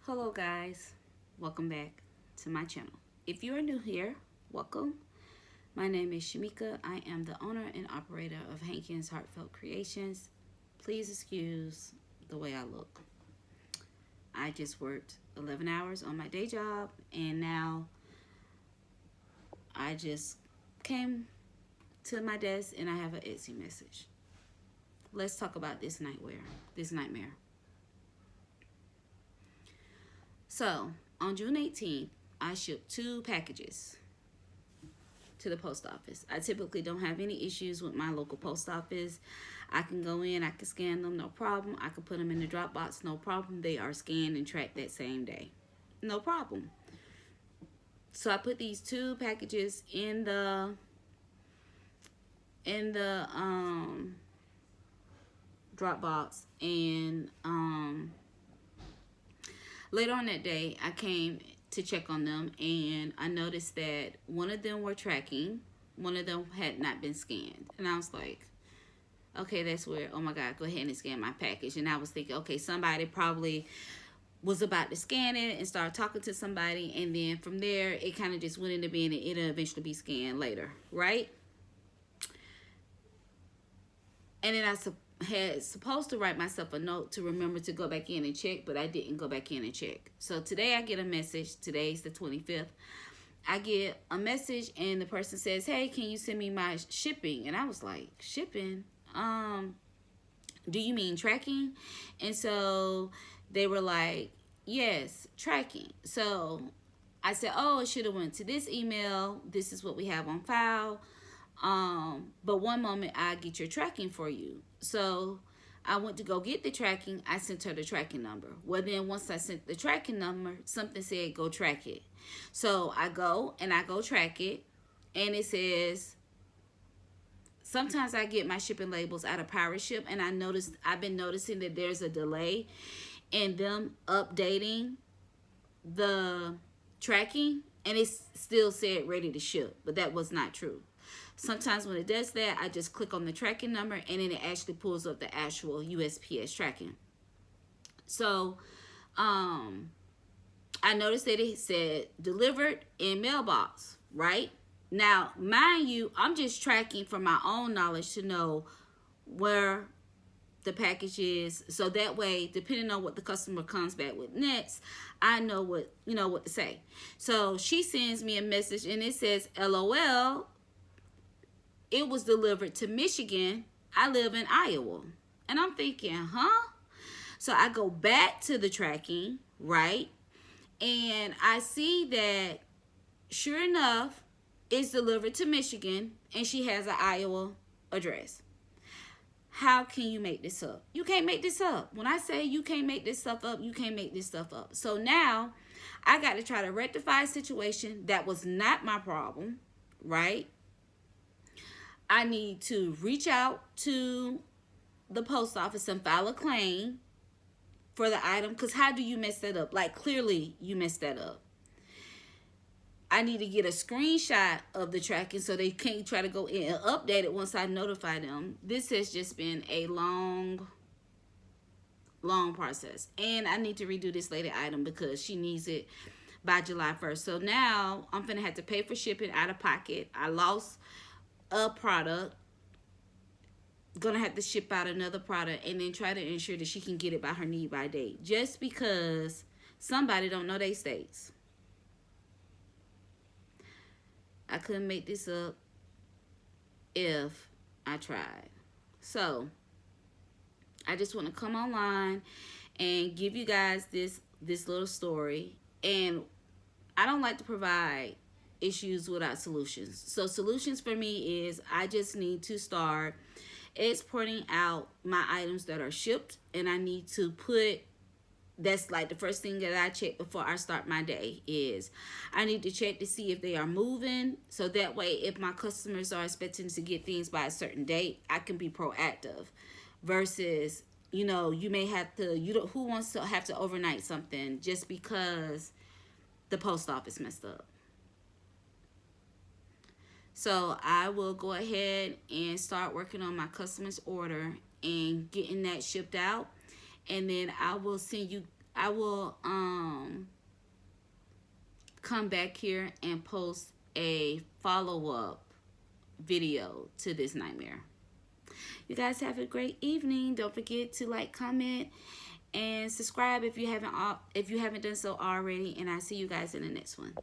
Hello guys, welcome back to my channel. If you are new here, welcome. My name is Shamika. I am the owner and operator of Hankins Heartfelt Creations. Please excuse the way I look. I just worked 11 hours on my day job and now I just came to my desk and I have an Etsy message. Let's talk about this nightmare. So, on June 18th, I shipped 2 packages to the post office. I typically don't have any issues with my local post office. I can go in, I can scan them, no problem. I can put them in the drop box, no problem. They are scanned and tracked that same day. No problem. So I put these 2 packages in the drop box, and later on that day, I came to check on them, and I noticed that one of them were tracking, one of them had not been scanned. And I was like, okay, that's weird. Oh my God, go ahead and scan my package. And I was thinking, okay, somebody probably was about to scan it and start talking to somebody, and then from there, it kind of just went into being, and it'll eventually be scanned later, right? And then I had supposed to write myself a note to remember to go back in and check, but I didn't go back in and check. So today I get a message. Today's the 25th. I get a message and the person says, hey, can you send me my shipping? And I was like, shipping? Do you mean tracking? And so they were like, yes, tracking. So I said, oh, it should have went to this email. This is what we have on file. But one moment I get your tracking for you. So I went to go get the tracking. I sent her the tracking number. Well, then once I sent the tracking number, something said go track it. So I go track it, and it says, sometimes I get my shipping labels out of Pirate Ship, and I've been noticing that there's a delay in them updating the tracking, and it still said ready to ship, but that was not true. Sometimes when it does that, I just click on the tracking number, and then it actually pulls up the actual USPS tracking. So I noticed that it said delivered in mailbox, right? Now, mind you, I'm just tracking for my own knowledge to know where the package is, so that way, depending on what the customer comes back with next, I know what to say. So she sends me a message, and it says, LOL, it was delivered to Michigan. I live in Iowa. And I'm thinking, huh? So I go back to the tracking, right? And I see that, sure enough, it's delivered to Michigan, and she has an Iowa address. How can you make this up? You can't make this up. When I say you can't make this stuff up, you can't make this stuff up. So now I got to try to rectify a situation that was not my problem, right? I need to reach out to the post office and file a claim for the item, because how do you mess that up? Like, clearly you messed that up. I need to get a screenshot of the tracking so they can't try to go in and update it once I notify them. This has just been a long process. And I need to redo this lady item because she needs it by July 1st. So now I'm going to have to pay for shipping out of pocket. I lost a product, gonna have to ship out another product, and then try to ensure that she can get it by her need by date, just because somebody don't know they states. I couldn't make this up if I tried. So I just want to come online and give you guys this little story. And I don't like to provide issues without solutions. So solutions for me is I just need to start exporting out my items that are shipped, and I need to put, that's like the first thing that I check before I start my day, is I need to check to see if they are moving, so that way if my customers are expecting to get things by a certain date, I can be proactive versus, you may have to, who wants to have to overnight something just because the post office messed up. So I will go ahead and start working on my customer's order and getting that shipped out. And then I will send you I will come back here and post a follow-up video to this nightmare. You guys have a great evening. Don't forget to like, comment, and subscribe if you haven't done so already. And I'll see you guys in the next one.